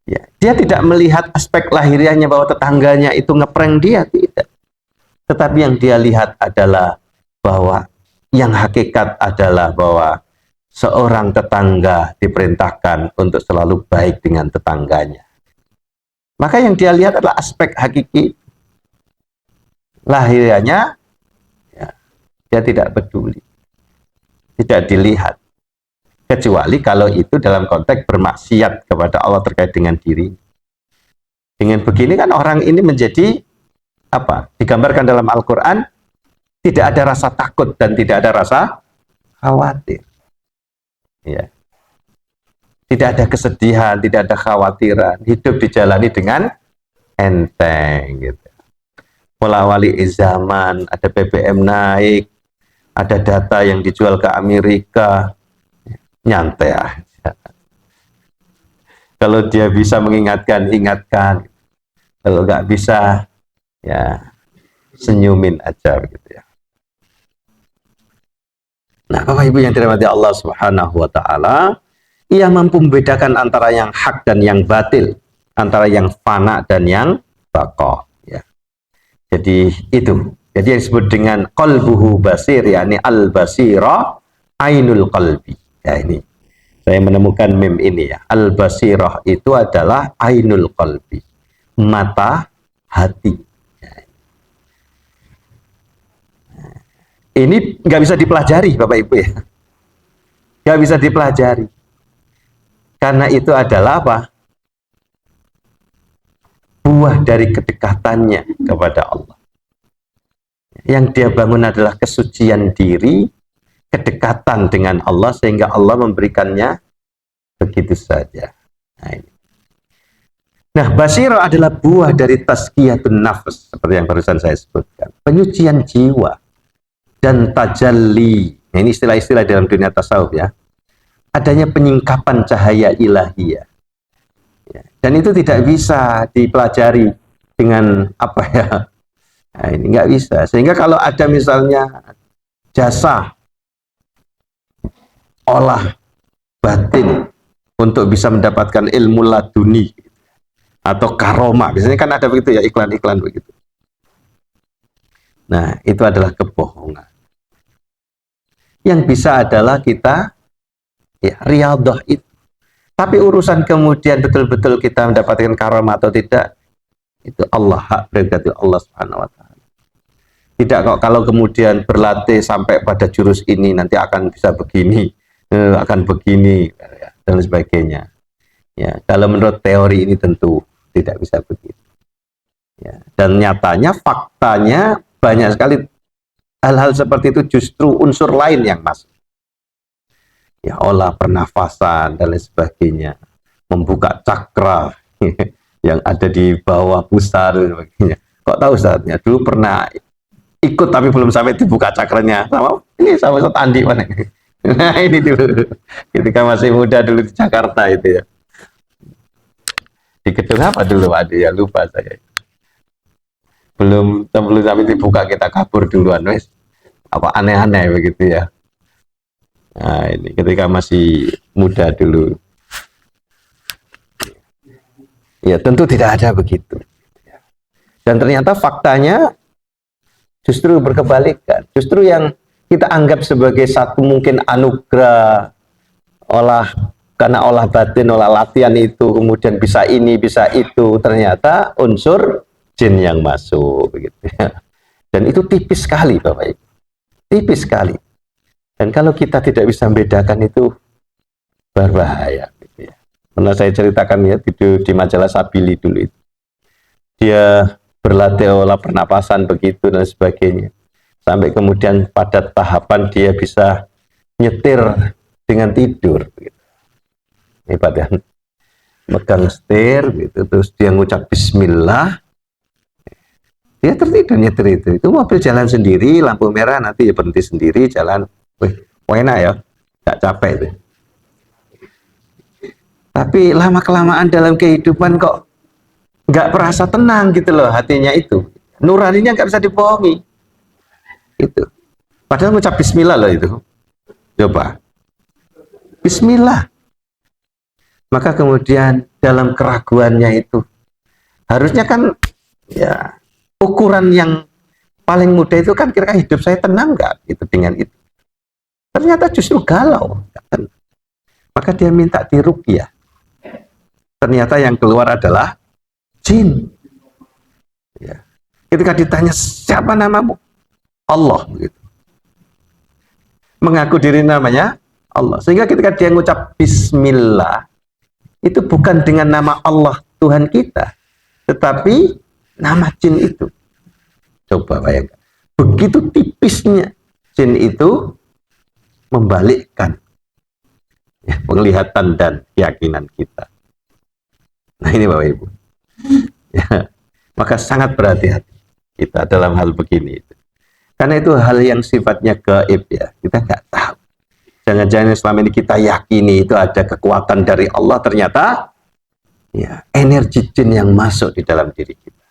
Ya, dia tidak melihat aspek lahiriahnya bahwa tetangganya itu ngeprank dia, tidak. Tetapi yang dia lihat adalah bahwa yang hakikat adalah bahwa seorang tetangga diperintahkan untuk selalu baik dengan tetangganya. Maka yang dia lihat adalah aspek hakiki lahiriahnya, ya, dia tidak peduli, tidak dilihat. Kecuali kalau itu dalam konteks bermaksiat kepada Allah terkait dengan diri. Dengan begini kan orang ini menjadi apa? Digambarkan dalam Al-Quran, tidak ada rasa takut dan tidak ada rasa khawatir. Ya. Tidak ada kesedihan, tidak ada khawatiran. Hidup dijalani dengan enteng. Gitu. Mulai zaman, ada BBM naik, ada data yang dijual ke Amerika, nyantai aja. Kalau dia bisa mengingatkan, ingatkan. Kalau nggak bisa, ya senyumin aja begitu ya. Nah, Bapak Ibu yang dirahmati Allah Subhanahu wa taala, ia mampu membedakan antara yang hak dan yang batil, antara yang fana dan yang baqa, ya. Jadi itu. Jadi yang disebut dengan qalbuhu basir, yakni al-basira ainul qalbi. Ya ini. Saya menemukan meme ini ya. Al-basirah itu adalah ainul qalbi, mata hati. Ini nggak bisa dipelajari Bapak Ibu ya. Nggak bisa dipelajari. Karena itu adalah apa? Buah dari kedekatannya kepada Allah. Yang dia bangun adalah kesucian diri, kedekatan dengan Allah, sehingga Allah memberikannya begitu saja. Nah, basirah adalah buah dari tazkiyatun nafs, seperti yang barusan saya sebutkan. Penyucian jiwa dan tajalli. Nah, ini istilah-istilah dalam dunia tasawuf ya. Adanya penyingkapan cahaya ilahiyah. Ya, dan itu tidak bisa dipelajari dengan apa ya? Nah, ini nggak bisa. Sehingga kalau ada misalnya jasa olah batin untuk bisa mendapatkan ilmu laduni atau karoma, biasanya kan ada begitu ya, iklan-iklan begitu. Nah, itu adalah kebohongan. Yang bisa adalah kita ya, riyadhah itu. Tapi urusan kemudian betul-betul kita mendapatkan karomah atau tidak, itu Allah, hak prerogatif Allah Subhanahu wa taala. Tidak kok kalau kemudian berlatih sampai pada jurus ini nanti akan bisa begini, akan begini dan sebagainya. Ya, kalau menurut teori ini tentu tidak bisa begitu. Ya, dan nyatanya, faktanya banyak sekali hal-hal seperti itu justru unsur lain yang masuk. Ya, olah pernafasan dan lain sebagainya, membuka cakra yang ada di bawah pusar dan sebagainya. Kok tahu saatnya? Dulu pernah ikut tapi belum sampai dibuka cakranya sama Ustaz Andi mana? Nah, ini dulu ketika masih muda dulu di Jakarta itu ya. Di gedung apa dulu Adi ya, lupa saya. Belum sampai dibuka kita kabur duluan wes. Apa aneh-aneh begitu ya. Nah, ini ketika masih muda dulu. Ya, tentu tidak ada begitu. Dan ternyata faktanya justru berkebalikan. Justru yang kita anggap sebagai satu mungkin anugerah karena olah batin, olah latihan itu kemudian bisa ini, bisa itu, ternyata unsur jin yang masuk begitu ya. Dan itu tipis sekali Bapak Ibu. Tipis sekali. Dan kalau kita tidak bisa membedakan itu berbahaya gitu ya. Pernah saya ceritakan ya di majalah Sabili dulu itu. Dia berlatih olah pernapasan begitu dan sebagainya. Sampai kemudian pada tahapan dia bisa nyetir dengan tidur begitu. Hebat ya. Megang setir gitu, terus dia ngucap bismillah. Dia tertidur nyetir itu. Itu mobil jalan sendiri, lampu merah nanti ya berhenti sendiri, jalan. Wih, enak ya, gak capek itu. Tapi lama-kelamaan dalam kehidupan kok nggak merasa tenang gitu loh hatinya itu. Nuraninya nggak bisa dibohongi. Itu. Padahal ngucap bismillah loh itu. Coba. Bismillah. Maka kemudian dalam keraguannya itu harusnya kan ya ukuran yang paling mudah itu kan kira-kira hidup saya tenang nggak gitu dengan itu. Ternyata justru galau. Maka dia minta diruqyah. Ternyata yang keluar adalah jin. Ya. Ketika ditanya siapa namamu, Allah. Gitu. Mengaku diri namanya Allah. Sehingga ketika dia mengucap Bismillah, itu bukan dengan nama Allah Tuhan kita, tetapi nama jin itu. Coba bayangkan. Begitu tipisnya jin itu membalikkan ya, penglihatan dan keyakinan kita. Nah ini Bapak Ibu ya, maka sangat berhati-hati kita dalam hal begini karena itu hal yang sifatnya gaib ya, kita nggak tahu. Jangan-jangan selama ini kita yakini itu ada kekuatan dari Allah, ternyata ya energi jin yang masuk di dalam diri kita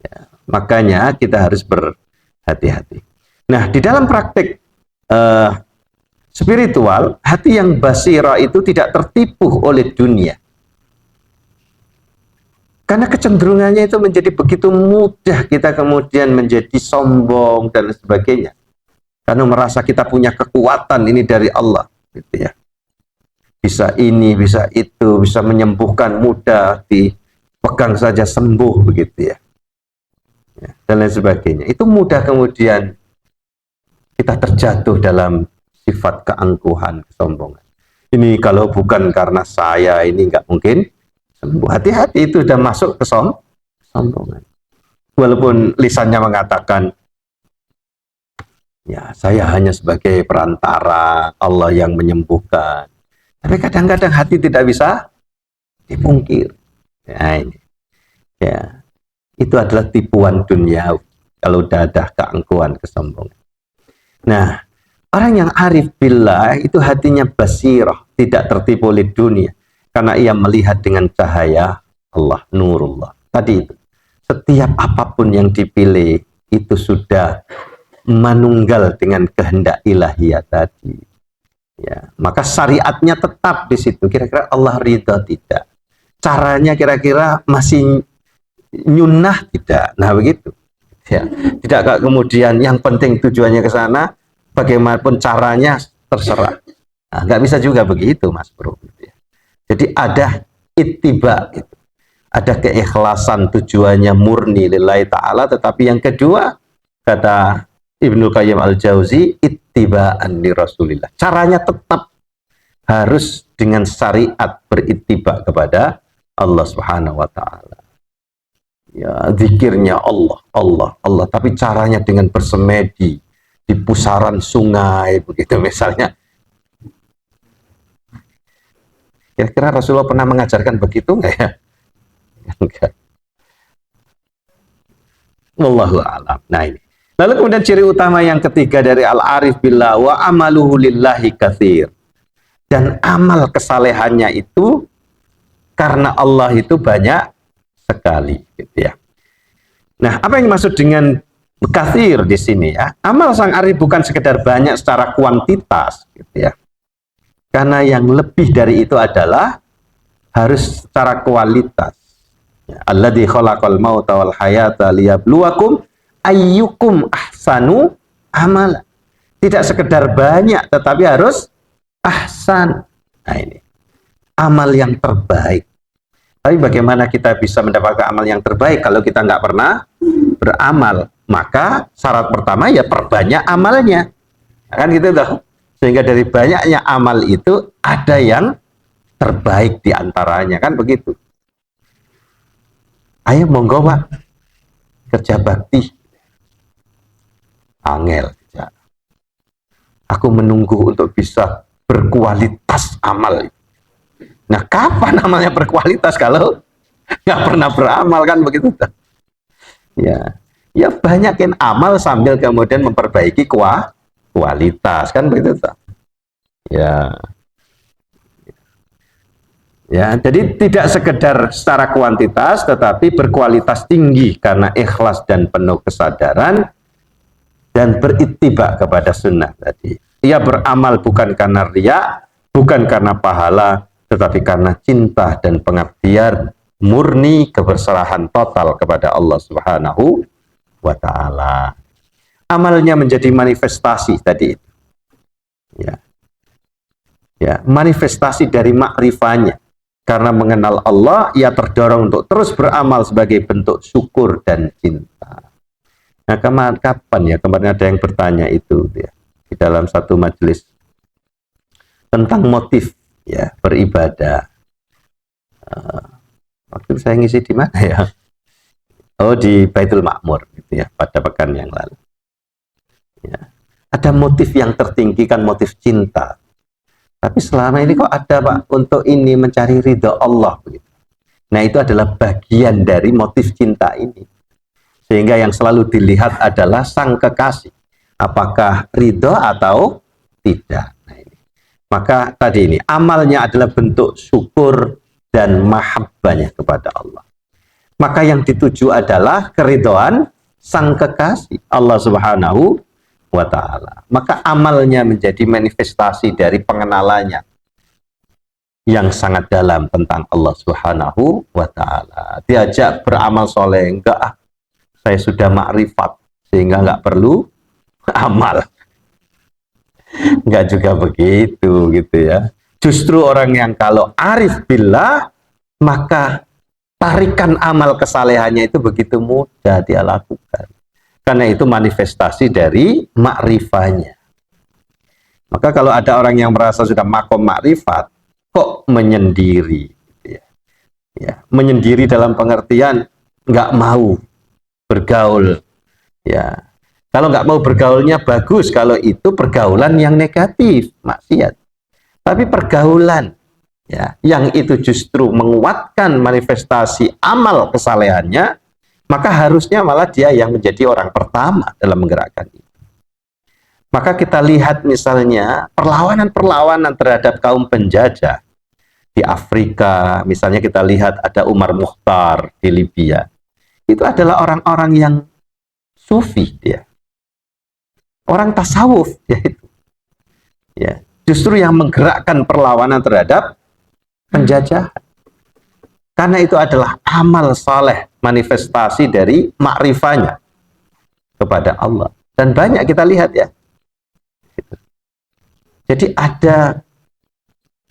ya, makanya kita harus berhati-hati. Nah di dalam praktik spiritual, hati yang basira itu tidak tertipu oleh dunia. Karena kecenderungannya itu menjadi begitu mudah kita kemudian menjadi sombong dan sebagainya. Karena merasa kita punya kekuatan ini dari Allah, gitu ya. bisa ini, bisa itu, bisa menyembuhkan, mudah dipegang saja sembuh begitu ya. Dan lain sebagainya. Itu mudah kemudian kita terjatuh dalam sifat keangkuhan, kesombongan. Ini kalau bukan karena saya, ini nggak mungkin sembuh. Hati-hati, itu sudah masuk kesombongan. Walaupun lisannya mengatakan, ya saya hanya sebagai perantara, Allah yang menyembuhkan. Tapi kadang-kadang hati tidak bisa dipungkir. Ya, ini. Ya, itu adalah tipuan dunia kalau udah ada keangkuhan, kesombongan. Nah, orang yang arif billah itu hatinya basirah, tidak tertipu oleh dunia, karena ia melihat dengan cahaya Allah, nurullah. Tadi itu, setiap apapun yang dipilih itu sudah manunggal dengan kehendak ilahiyah tadi. Ya, maka syariatnya tetap di situ. Kira-kira Allah ridha tidak? Caranya kira-kira masih nyunnah tidak? Nah begitu. Ya, tidak kemudian yang penting tujuannya ke sana, bagaimanapun caranya terserah. Nah, nggak bisa juga begitu, Mas Bro. Jadi ada ittiba, ada keikhlasan, tujuannya murni lillahi ta'ala. Tetapi yang kedua, kata Ibnu Qayyim al-Jauzi, ittiba'an li Rasulillah. Caranya tetap harus dengan syariat, berittiba kepada Allah Subhanahu wa ta'ala. Ya, zikirnya Allah, Allah, Allah, tapi caranya dengan bersemedi di pusaran sungai begitu misalnya. Kira-kira Rasulullah pernah mengajarkan begitu enggak ya? Enggak. Wallahu a'lam. Nah ini. Lalu kemudian ciri utama yang ketiga dari al-arif billah, wa amaluhu lillahi katsir. Dan amal kesalehannya itu karena Allah itu banyak sekali, gitu ya. Nah, apa yang dimaksud dengan katsir di sini ya? Amal sang arif bukan sekedar banyak secara kuantitas, gitu ya. Karena yang lebih dari itu adalah harus secara kualitas. Alladzi khalaqal mauta wal hayata liyabluwakum ayyukum ahsanu amala. Tidak sekedar banyak, tetapi harus ahsan. Nah ini, amal yang terbaik. Tapi bagaimana kita bisa mendapatkan amal yang terbaik kalau kita nggak pernah beramal? Maka syarat pertama ya perbanyak amalnya. Kan gitu tuh. Sehingga dari banyaknya amal itu ada yang terbaik di antaranya, kan begitu. Ayo monggo Pak, kerja bakti. Angel. Aku menunggu untuk bisa berkualitas amal. Nah, kapan amalnya berkualitas kalau nggak pernah beramal, kan begitu? Ya, ya banyakin amal sambil kemudian memperbaiki kualitas, kan begitu? Ya, ya. Jadi tidak sekedar secara kuantitas, tetapi berkualitas tinggi karena ikhlas dan penuh kesadaran dan berittiba kepada sunnah tadi. Ia beramal bukan karena riya, bukan karena pahala, tetapi karena cinta dan pengabdian murni, keberserahan total kepada Allah Subhanahu wa ta'ala. Amalnya menjadi manifestasi tadi. Ya. Ya, manifestasi dari makrifahnya. Karena mengenal Allah, ia terdorong untuk terus beramal sebagai bentuk syukur dan cinta. Nah, kapan ya? Kemarin ada yang bertanya itu ya, di dalam satu majelis tentang motif ya beribadah. Waktu saya ngisi di mana ya? Oh, di Baitul Ma'mur gitu ya, pada pekan yang lalu. Ya. Ada motif yang tertinggi kan motif cinta. Tapi selama ini kok ada Pak untuk ini mencari ridho Allah begitu. Nah, itu adalah bagian dari motif cinta ini. Sehingga yang selalu dilihat adalah sang kekasih. Apakah ridho atau tidak. Nah, ini. Maka tadi ini amalnya adalah bentuk syukur dan mahabbahnya kepada Allah. Maka yang dituju adalah keridhaan sang kekasih Allah Subhanahu wa ta'ala. Maka amalnya menjadi manifestasi dari pengenalannya yang sangat dalam tentang Allah Subhanahu wa ta'ala. Diajak beramal soleh, enggak, saya sudah makrifat sehingga enggak perlu amal. Enggak juga begitu gitu ya. Justru orang yang kalau arif billah, maka tarikan amal kesalehannya itu begitu mudah dia lakukan. Karena itu manifestasi dari makrifahnya. Maka kalau ada orang yang merasa sudah makom makrifat, kok menyendiri? Ya, menyendiri dalam pengertian nggak mau bergaul. Ya, kalau nggak mau bergaulnya bagus, kalau itu pergaulan yang negatif, maksiat. Tapi pergaulan ya, yang itu justru menguatkan manifestasi amal kesalehannya, maka harusnya malah dia yang menjadi orang pertama dalam menggerakkan itu. Maka kita lihat misalnya perlawanan-perlawanan terhadap kaum penjajah di Afrika, misalnya kita lihat ada Umar Mukhtar di Libya. Itu adalah orang-orang yang sufi dia. Orang tasawuf yaitu. Ya, justru yang menggerakkan perlawanan terhadap penjajahan. Karena itu adalah amal saleh, manifestasi dari makrifahnya kepada Allah. Dan banyak kita lihat ya. Jadi ada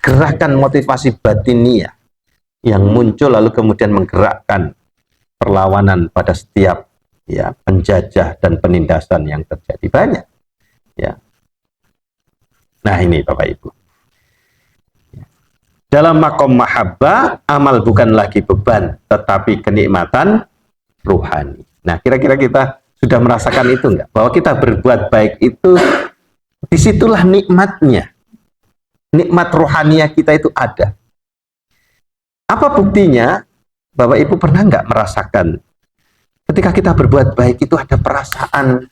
gerakan motivasi batiniah yang muncul lalu kemudian menggerakkan perlawanan pada setiap ya penjajah dan penindasan yang terjadi banyak. Ya. Nah ini Bapak Ibu. Dalam makom mahabbah, amal bukan lagi beban, tetapi kenikmatan ruhani. Nah, kira-kira kita sudah merasakan itu enggak? Bahwa kita berbuat baik itu, disitulah nikmatnya. Nikmat rohaniah kita itu ada. Apa buktinya? Bapak Ibu pernah enggak merasakan ketika kita berbuat baik itu ada perasaan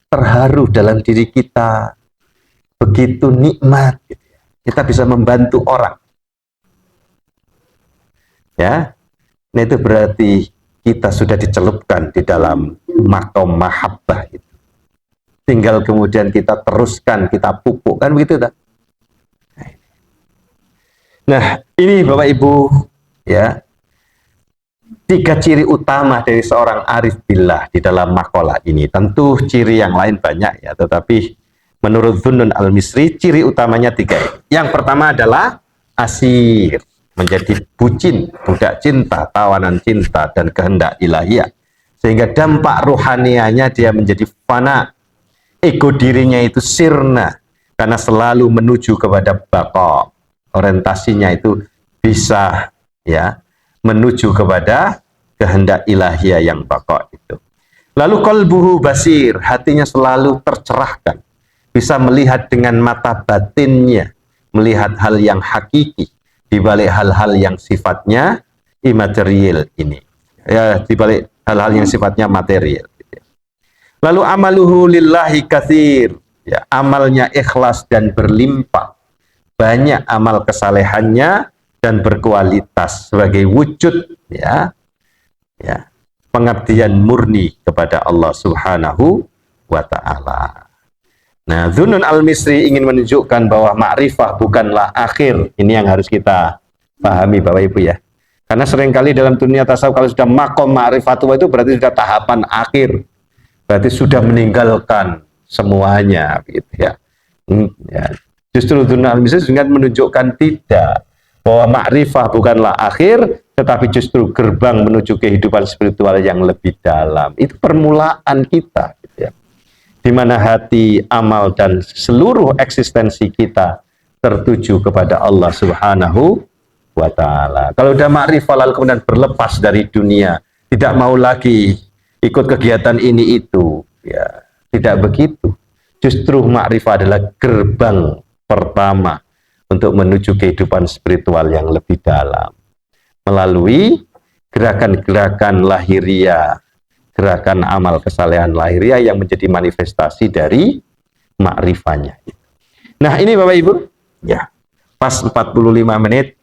terharu dalam diri kita, begitu nikmat. Kita bisa membantu orang. Ya, nah itu berarti kita sudah dicelupkan di dalam makom mahabbah itu. Tinggal kemudian kita teruskan, kita pupuk, kan begitu tak? Nah, ini Bapak Ibu, ya, 3 ciri utama dari seorang arif billah di dalam makalah ini. Tentu ciri yang lain banyak ya, tetapi menurut Dhunnun al-Misri, ciri utamanya 3 ini. Yang pertama adalah asir, menjadi bucin, budak cinta, tawanan cinta, dan kehendak ilahiyah. Sehingga dampak ruhanianya dia menjadi fana. Ego dirinya itu sirna, karena selalu menuju kepada baqa. Orientasinya itu bisa ya menuju kepada kehendak ilahiyah yang baqa itu. Lalu qalbuhu basir, hatinya selalu tercerahkan. Bisa melihat dengan mata batinnya, melihat hal yang hakiki di balik hal-hal yang sifatnya imaterial ini. Ya, di balik hal-hal yang sifatnya material. Lalu amaluhu lillahi katsir, ya, amalnya ikhlas dan berlimpah. Banyak amal kesalehannya dan berkualitas sebagai wujud ya pengabdian murni kepada Allah Subhanahu wa taala. Nah, Dhunnun al-Misri ingin menunjukkan bahwa makrifah bukanlah akhir. Ini yang harus kita pahami Bapak Ibu ya. Karena seringkali dalam dunia tasawuf kalau sudah makom ma'rifatullah itu berarti sudah tahapan akhir. Berarti sudah meninggalkan semuanya gitu ya. Ya. Justru Dhunnun al-Misri ingin menunjukkan tidak, bahwa makrifah bukanlah akhir, tetapi justru gerbang menuju kehidupan spiritual yang lebih dalam. Itu permulaan kita gitu ya. Di mana hati, amal, dan seluruh eksistensi kita tertuju kepada Allah Subhanahu wa ta'ala. Kalau udah ma'rifah lalu kemudian berlepas dari dunia, tidak mau lagi ikut kegiatan ini itu, ya tidak begitu. Justru ma'rifah adalah gerbang pertama untuk menuju kehidupan spiritual yang lebih dalam. Melalui gerakan-gerakan lahiriah, gerakan amal kesalehan lahiriah yang menjadi manifestasi dari makrifahnya. Nah ini Bapak Ibu, ya pas 45 menit,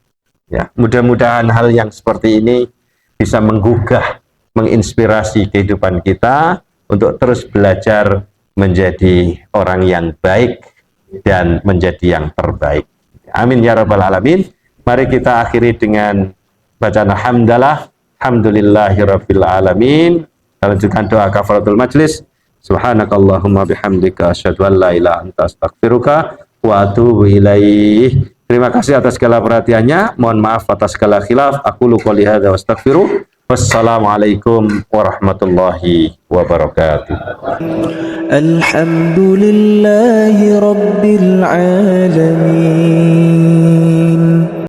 ya mudah-mudahan hal yang seperti ini bisa menggugah, menginspirasi kehidupan kita untuk terus belajar menjadi orang yang baik dan menjadi yang terbaik. Amin ya rabbal alamin. Mari kita akhiri dengan bacaan hamdalah, hamdulillahirabbil alamin. Lanjutkan doa kafaratul majlis. Subhanakallahumma bihamdika asyhadu an la ilaha illa anta astaghfiruka wa atubu ilaih. Terima kasih atas segala perhatiannya. Mohon maaf atas segala khilaf. Aqulu qouli hadza wa astaghfiruh. Wassalamualaikum warahmatullahi wabarakatuh. الحمد لله رب العالمين